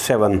7।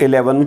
11।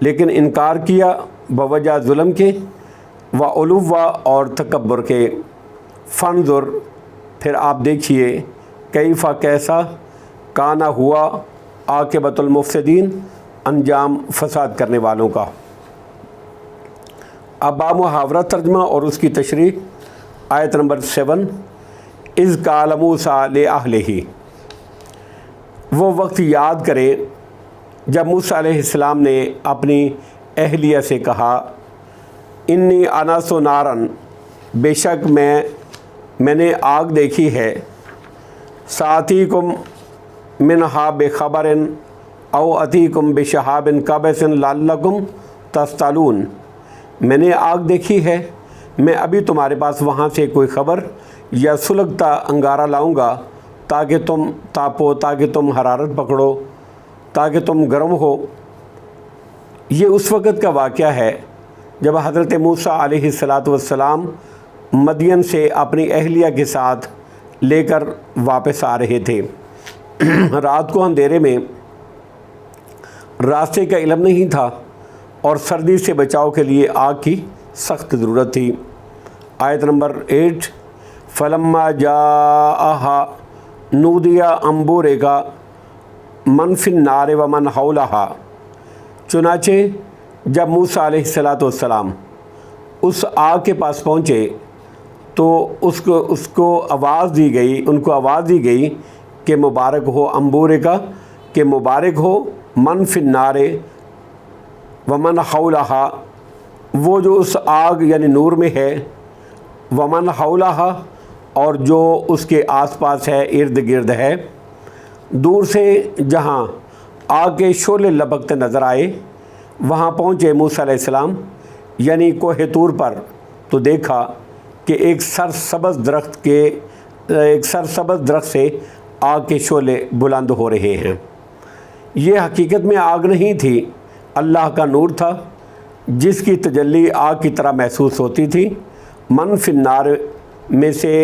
لیکن انکار کیا بوجہ ظلم کے و علوا اور تکبر کے۔ فانظر پھر آپ دیکھیے کیفہ کیسا کانا ہوا عاقبۃ المفسدین انجام فساد کرنے والوں کا۔ اب با محاورہ ترجمہ اور اس کی تشریح۔ آیت نمبر 7 اذ قال موسیٰ لأہلہ، وہ وقت یاد کریں جب موسیٰ علیہ السلام نے اپنی اہلیہ سے کہا انی آنست نارن، بے شک میں نے آگ دیکھی ہے، ساتیکم منہا بخبر او اتیکم بشہاب قبس لعلکم تصطلون، میں نے آگ دیکھی ہے، میں ابھی تمہارے پاس وہاں سے کوئی خبر یا سلگتا انگارہ لاؤں گا تاکہ تم تاپو، تاکہ تم حرارت پکڑو، تاکہ تم گرم ہو۔ یہ اس وقت کا واقعہ ہے جب حضرت موسیٰ علیہ السلام مدین سے اپنی اہلیہ کے ساتھ لے کر واپس آ رہے تھے۔ رات کو اندھیرے میں راستے کا علم نہیں تھا اور سردی سے بچاؤ کے لیے آگ کی سخت ضرورت تھی۔ آیت نمبر 8 فلما جاءہا نودی ان بورکا من فی النار ومن حولہا، چنانچہ جب موسیٰ علیہ السلام اس آگ کے پاس پہنچے تو اس کو آواز دی گئی، ان کو آواز دی گئی کہ مبارک ہو انبورکا، کہ مبارک ہو من فی النار ومن حولہا، وہ جو اس آگ یعنی نور میں ہے، ومن حولہا اور جو اس کے آس پاس ہے، ارد گرد ہے۔ دور سے جہاں آگ کے شعلے لپکتے نظر آئے وہاں پہنچے موسیٰ علیہ السلام یعنی کوہ طور پر، تو دیکھا کہ ایک سرسبز درخت سے آگ کے شعلے بلند ہو رہے ہیں۔ یہ حقیقت میں آگ نہیں تھی، اللہ کا نور تھا جس کی تجلی آگ کی طرح محسوس ہوتی تھی۔ من فی النار میں سے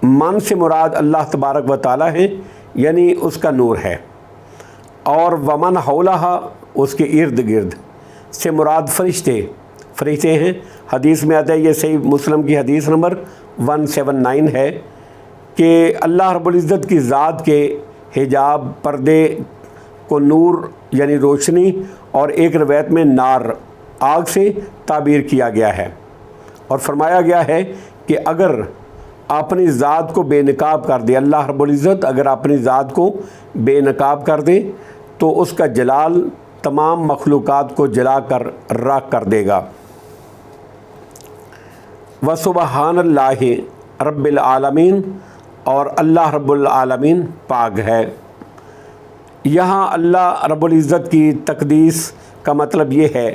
من سے مراد اللہ تبارک و تعالیٰ ہے، یعنی اس کا نور ہے، اور ومن حولہا اس کے ارد گرد سے مراد فرشتے ہیں۔ حدیث میں آتا ہے، یہ صحیح مسلم کی حدیث نمبر 179 ہے کہ اللہ رب العزت کی ذات کے حجاب پردے کو نور یعنی روشنی اور ایک روایت میں نار آگ سے تعبیر کیا گیا ہے، اور فرمایا گیا ہے کہ اگر اپنی ذات کو بے نقاب کر دے، اللہ رب العزت اگر اپنی ذات کو بے نقاب کر دے تو اس کا جلال تمام مخلوقات کو جلا کر راکھ کر دے گا۔ وَسُبْحَانَ اللَّهِ رب العالمین، اور اللہ رب العالمین پاک ہے۔ یہاں اللہ رب العزت کی تقدیس کا مطلب یہ ہے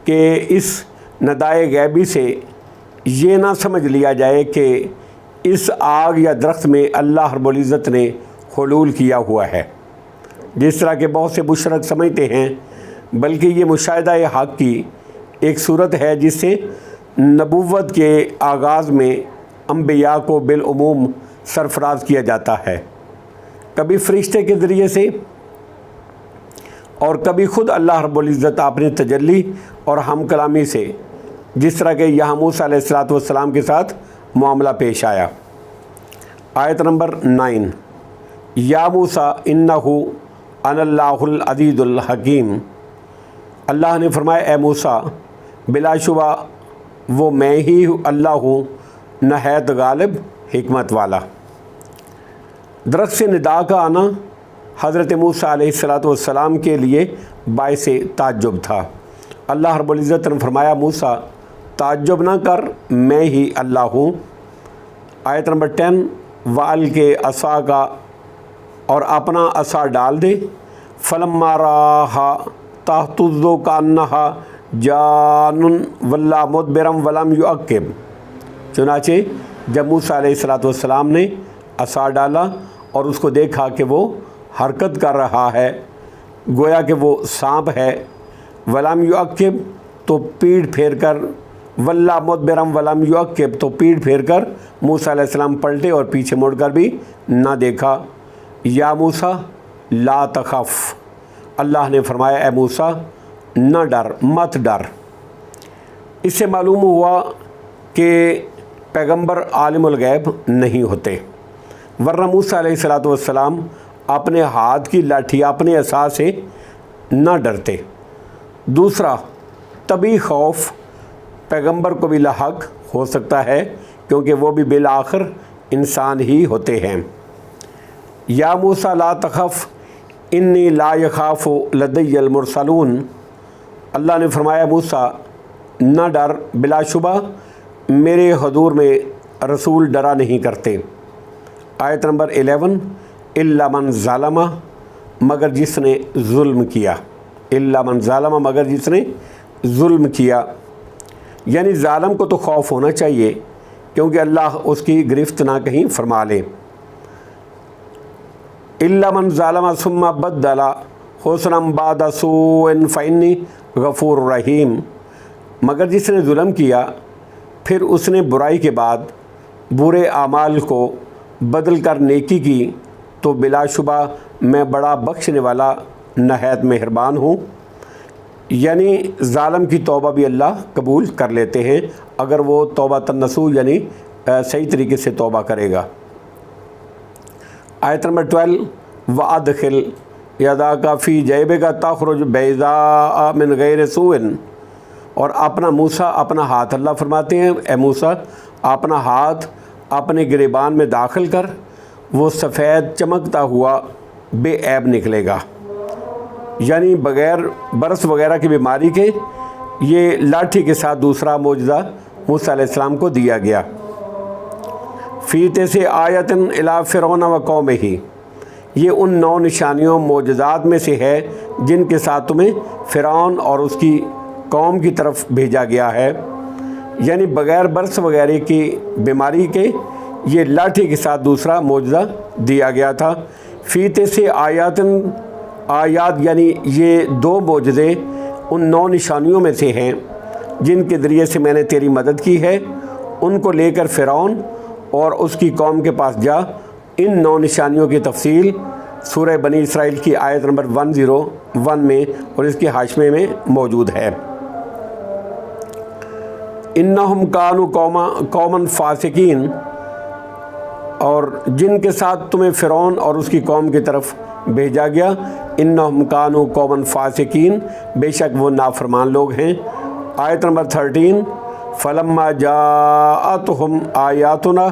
کہ اس ندائے غیبی سے یہ نہ سمجھ لیا جائے کہ اس آگ یا درخت میں اللہ رب العزت نے حلول کیا ہوا ہے، جس طرح کہ بہت سے مشرک سمجھتے ہیں، بلکہ یہ مشاہدہ حق کی ایک صورت ہے جس سے نبوت کے آغاز میں انبیاء کو بالعموم سرفراز کیا جاتا ہے، کبھی فرشتے کے ذریعے سے اور کبھی خود اللہ رب العزت اپنی تجلی اور ہم کلامی سے، جس طرح کہ یہاں موسیٰ علیہ السلام کے ساتھ معاملہ پیش آیا۔ آیت نمبر 9 یا موسیٰ انہ انا اللہ العزیز الحکیم، اللہ نے فرمایا اے موسیٰ بلا شبہ وہ میں ہی اللہ ہوں نہایت غالب حکمت والا۔ درخت سے ندا کا آنا حضرت موسیٰ علیہ السلام کے لیے باعث تعجب تھا۔ اللہ رب العزت نے فرمایا موسیٰ تعجب نہ کر، میں ہی اللہ ہوں۔ آیت نمبر 10 وَأَلْقِ عَصَاكَ، اور اپنا عصا ڈال دے، فَلَمَّا رَآهَا تَهْتَزُّ كَأَنَّهَا جَانٌ وَلَّىٰ مُدْبِرًا وَلَمْ يُعَقِّبْ، چنانچہ جب موسیٰ علیہ السلام نے عصا ڈالا اور اس کو دیکھا کہ وہ حرکت کر رہا ہے گویا کہ وہ سانپ ہے، وَلَمْ يُعَقِّبْ تو پیٹھ پھیر کر، وَلَّىٰ مُدْبِرًا وَلَمْ يُعَقِّبْ تو پیٹھ پھیر کر موسیٰ علیہ السلام پلٹے اور پیچھے مڑ کر بھی نہ دیکھا۔ یا موسیٰ لا تخف، اللہ نے فرمایا اے موسیٰ نہ ڈر، مت ڈر۔ اس سے معلوم ہوا کہ پیغمبر عالم الغیب نہیں ہوتے، ورنہ موسیٰ علیہ السلام اپنے ہاتھ کی لاٹھی، اپنے عصا سے نہ ڈرتے۔ دوسرا، طبی خوف پیغمبر کو بھی لاحق ہو سکتا ہے، کیونکہ وہ بھی بالآخر انسان ہی ہوتے ہیں۔ یا موسیٰ لا تخف انی لا یخاف لدی المرسلون، اللہ نے فرمایا موسیٰ نہ ڈر، بلا شبہ میرے حضور میں رسول ڈرا نہیں کرتے۔ آیت نمبر 11، الا من ظلم، مگر جس نے ظلم کیا، الا من ظلم، مگر جس نے ظلم کیا، یعنی ظالم کو تو خوف ہونا چاہیے کیونکہ اللہ اس کی گرفت نہ کہیں فرما لے۔ الا من ظلم ثم بدل حسنا بعد سوء فانی غفور رحیم، مگر جس نے ظلم کیا پھر اس نے برائی کے بعد برے اعمال کو بدل کر نیکی کی تو بلا شبہ میں بڑا بخشنے والا نہایت مہربان ہوں۔ یعنی ظالم کی توبہ بھی اللہ قبول کر لیتے ہیں اگر وہ توبہ النصوح یعنی صحیح طریقے سے توبہ کرے گا۔ آیت نمبر 12، وَأَدْخِلْ يَدَاكَ فِي جَيْبِكَ تَخْرُجْ بَيْضَاءَ مِنْ غَيْرِ سُوءٍ، اور اپنا موسیٰ، اپنا ہاتھ، اللہ فرماتے ہیں اے موسیٰ اپنا ہاتھ اپنے گریبان میں داخل کر، وہ سفید چمکتا ہوا بے عیب نکلے گا، یعنی بغیر برس وغیرہ کی بیماری کے یہ لاٹھی کے ساتھ دوسرا معجزہ موسیٰ علیہ السلام کو دیا گیا۔ فی تیسے آیتن الی فرعون و قومہ، یہ ان 9 نشانیوں معجزات میں سے ہے جن کے ساتھ تمہیں فرعون اور اس کی قوم کی طرف بھیجا گیا ہے، یعنی بغیر برس وغیرہ کی بیماری کے یہ لاٹھی کے ساتھ دوسرا معجزہ دیا گیا تھا۔ فی تیسے آیاتن، آیات یعنی یہ 2 معجزے ان 9 نشانیوں میں سے ہیں جن کے ذریعے سے میں نے تیری مدد کی ہے، ان کو لے کر فرعون اور اس کی قوم کے پاس جا۔ ان 9 نشانیوں کی تفصیل سورہ بنی اسرائیل کی آیت نمبر 101 میں اور اس کے حاشیے میں موجود ہے۔ انہم کانوا قوما فاسقین، اور جن کے ساتھ تمہیں فرعون اور اس کی قوم کی طرف بھیجا گیا، انہم کانوا قوما فاسقین، بے شک وہ نافرمان لوگ ہیں۔ آیت نمبر 13، فلما جاءتہم آیاتنا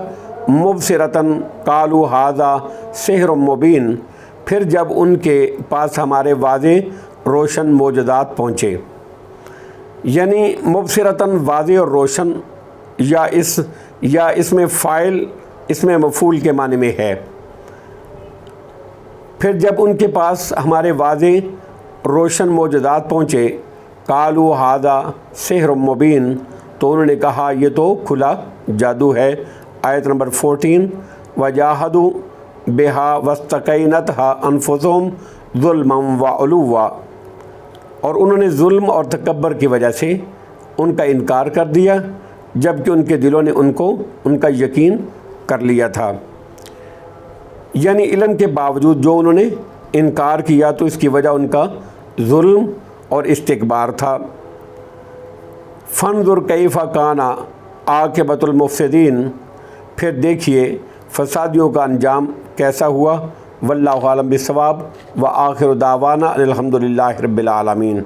مبصرۃ قالوا ھذا سحر مبین، پھر جب ان کے پاس ہمارے واضح روشن معجزات پہنچے، یعنی مبصرۃً واضح اور روشن، یا اس میں فاعل اس میں مفعول کے معنی میں ہے۔ پھر جب ان کے پاس ہمارے واضح روشن معجزات پہنچے، قالوا ھذا سحر مبین، تو انہوں نے کہا یہ تو کھلا جادو ہے۔ آیت نمبر 14، وجاہدوا بہا واستیقنتھا انفسہم ظلما وعلوا، اور انہوں نے ظلم اور تکبر کی وجہ سے ان کا انکار کر دیا جبکہ ان کے دلوں نے ان کا یقین کر لیا تھا، یعنی علم کے باوجود جو انہوں نے انکار کیا تو اس کی وجہ ان کا ظلم اور استکبار تھا۔ فانظر کیف کان عاقبۃ المفسدین، پھر دیکھیے فسادیوں کا انجام کیسا ہوا۔ واللہ اعلم بالصواب، وآخر دعوانا الحمد للہ رب العالمین۔